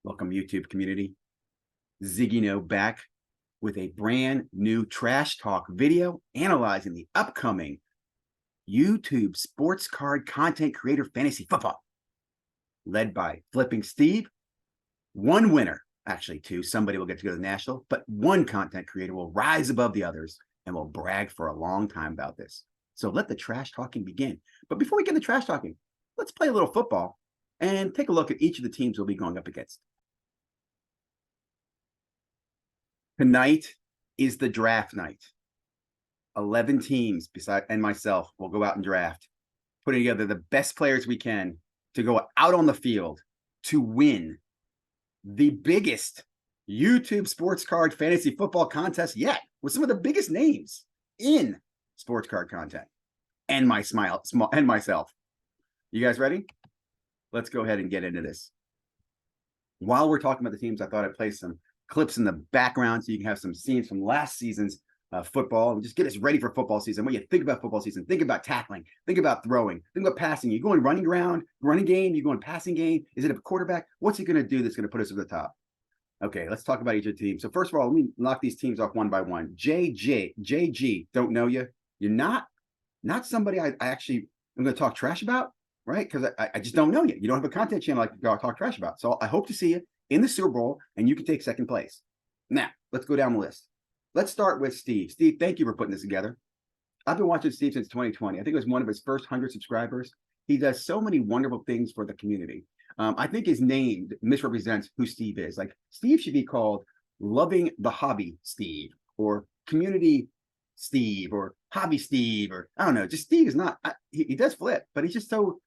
Welcome, YouTube community. ZiggyNo back with a brand new trash talk video analyzing the upcoming YouTube sports card content creator fantasy football, led by Flipping Steve. One winner, actually two, somebody will get to go to the national, but one content creator will rise above the others and will brag for a long time about this. So let the trash talking begin. But before we get into trash talking, let's play a little football and take a look at each of the teams we'll be going up against. Tonight is the draft night. 11 teams and myself will go out and draft, putting together the best players we can to go out on the field to win the biggest YouTube sports card fantasy football contest yet, with some of the biggest names in sports card content and myself. You guys ready? Let's go ahead and get into this. While we're talking about the teams, I thought I'd play some clips in the background so you can have some scenes from last season's football and just get us ready for football season. When you think about football season, think about tackling, think about throwing, think about passing. You going running around, running game, you going passing game? Is it a quarterback? What's he going to do that's going to put us at the top? Okay, let's talk about each of the teams. So first of all, let me knock these teams off one by one. JG, don't know you. You're not somebody I actually am going to talk trash about, right? Because I just don't know you. You don't have a content channel I can go talk trash about. So I hope to see you in the Super Bowl, and you can take second place. Now, let's go down the list. Let's start with Steve. Steve, thank you for putting this together. I've been watching Steve since 2020. I think it was one of his first 100 subscribers. He does so many wonderful things for the community. I think his name misrepresents who Steve is. Like, Steve should be called Loving the Hobby Steve, or Community Steve, or Hobby Steve, or I don't know. Just Steve is not, he does flip, but he's just so,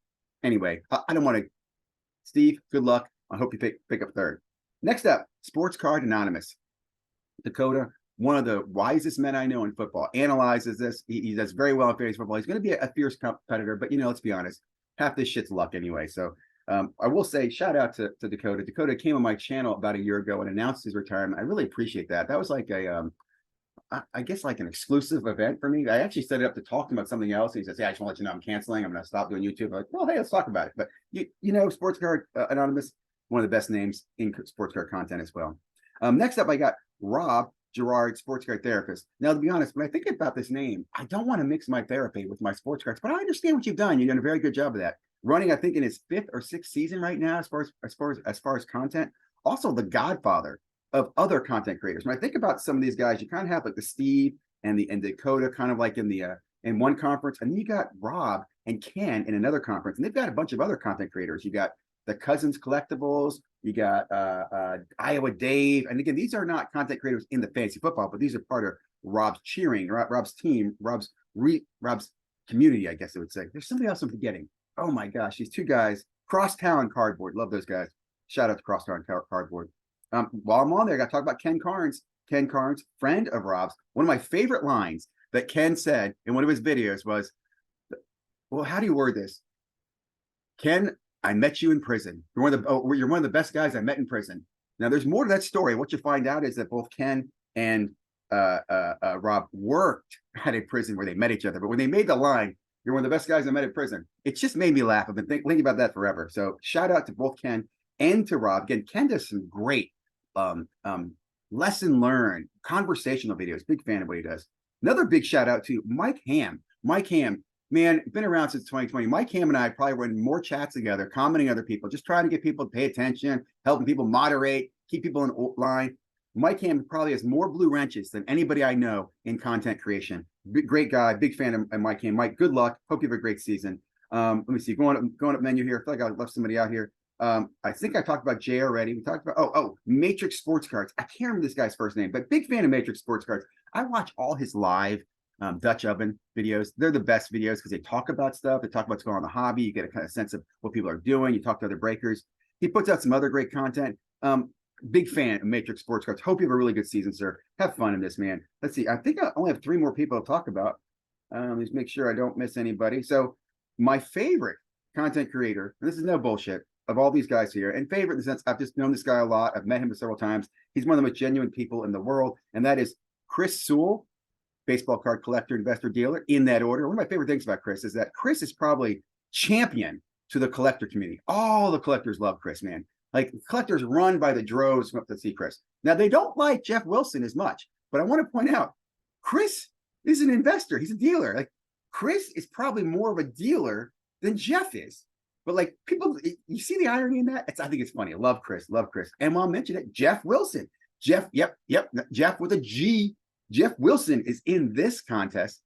anyway, I don't want to, Steve, good luck. I hope you pick up third. Next up, Sports Card Anonymous. Dakota, one of the wisest men I know in football, analyzes this. He does very well in fantasy football. He's going to be a fierce competitor, but, let's be honest, half this shit's luck anyway. So I will say, shout out to Dakota. Dakota came on my channel about a year ago and announced his retirement. I really appreciate that. That was like I guess like an exclusive event for me. I actually set it up to talk to him about something else. And he says, "Yeah, I just want to let you know I'm canceling. I'm going to stop doing YouTube." I'm like, well, hey, let's talk about it. But Sports Card Anonymous, one of the best names in sports card content as well. Next up, I got Rob Gerard, sports card therapist. Now, to be honest, when I think about this name, I don't want to mix my therapy with my sports cards, but I understand what you've done. You've done a very good job of that. Running, I think, in his 5th or 6th season right now, as far as content. Also, the godfather of other content creators. When I think about some of these guys, you kind of have like the Steve and Dakota, kind of like in one conference, and then you got Rob and Ken in another conference, and they've got a bunch of other content creators. You got the Cousins Collectibles, you got Iowa Dave, and again, these are not content creators in the fantasy football, but these are part of Rob's cheering, Rob's team, Rob's community, I guess I would say. There's somebody else I'm forgetting. Oh my gosh, these two guys, Crosstown Cardboard, love those guys. Shout out to Crosstown Cardboard. While I'm on there, I got to talk about Ken Carnes. Ken Carnes, friend of Rob's. One of my favorite lines that Ken said in one of his videos was, well, how do you word this? Ken, I met you in prison. You're one of the best guys I met in prison. Now, there's more to that story. What you find out is that both Ken and Rob worked at a prison where they met each other. But when they made the line, "You're one of the best guys I met in prison," it just made me laugh. I've been thinking about that forever. So shout out to both Ken and to Rob. Again, Ken does some great lesson learned conversational videos. Big fan of what he does. Another big shout out to Mike Ham. Mike Ham, man, been around since 2020. Mike Ham and I probably were in more chats together, commenting other people, just trying to get people to pay attention, helping people moderate, keep people in line. Mike Ham probably has more blue wrenches than anybody I know in content creation. Great guy, big fan of Mike Ham. Mike, good luck. Hope you have a great season. Let me see, going up menu here. I feel like I left somebody out here. I think I talked about Jay already. We talked about Matrix Sports Cards. I can't remember this guy's first name, but big fan of Matrix Sports Cards. I watch all his live Dutch oven videos. They're the best videos because they talk about stuff. They talk about what's going on in the hobby. You get a kind of sense of what people are doing. You talk to other breakers. He puts out some other great content. Big fan of Matrix Sports Cards. Hope you have a really good season, sir. Have fun in this, man. Let's see. I think I only have 3 more people to talk about. Let's make sure I don't miss anybody. So my favorite content creator, and this is no bullshit, of all these guys here, and favorite in the sense I've just known this guy a lot. I've met him several times. He's one of the most genuine people in the world, and that is Chris Sewell, baseball card collector, investor, dealer, in that order. One of my favorite things about Chris is that Chris is probably champion to the collector community. All the collectors love Chris, man. Like collectors run by the droves up to see Chris. Now they don't like Jeff Wilson as much, but I want to point out Chris is an investor. He's a dealer. Like Chris is probably more of a dealer than Jeff is. But like people, you see the irony in that? I think it's funny. I love Chris, love Chris. And while I mentioned it, Jeff Wilson. Jeff, yep, Jeff with a G. Jeff Wilson is in this contest.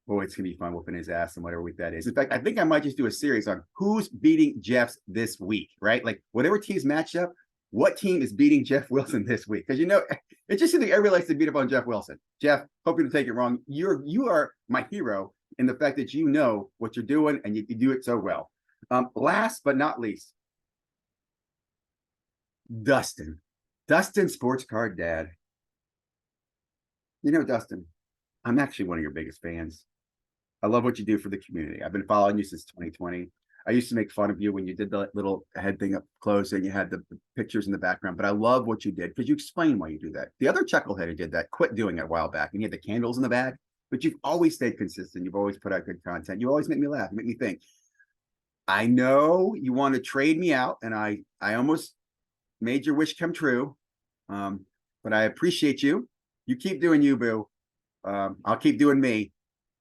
Oh, it's gonna be fun whooping his ass and whatever week that is. In fact, I think I might just do a series on who's beating Jeff's this week, right? Like whatever teams match up, what team is beating Jeff Wilson this week? Because it just seems like everybody likes to beat up on Jeff Wilson. Jeff, hope you don't take it wrong. You are my hero in the fact that you know what you're doing and you do it so well. Last but not least, Dustin, Sports Card Dad. Dustin, I'm actually one of your biggest fans. I love what you do for the community. I've been following you since 2020. I used to make fun of you when you did the little head thing up close and you had the pictures in the background, but I love what you did because you explained why you do that. The other chucklehead who did that quit doing it a while back, and you had the candles in the bag, but you've always stayed consistent. You've always put out good content. You always make me laugh, make me think. I know you want to trade me out, and I almost made your wish come true, but I appreciate you. You keep doing you, boo. I'll keep doing me.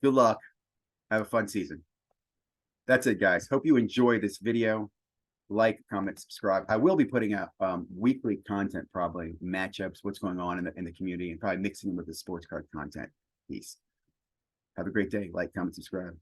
Good luck. Have a fun season. That's it, guys. Hope you enjoy this video. Like, comment, subscribe. I will be putting out weekly content, probably matchups, what's going on in the community, and probably mixing them with the sports card content. Peace. Have a great day. Like, comment, subscribe.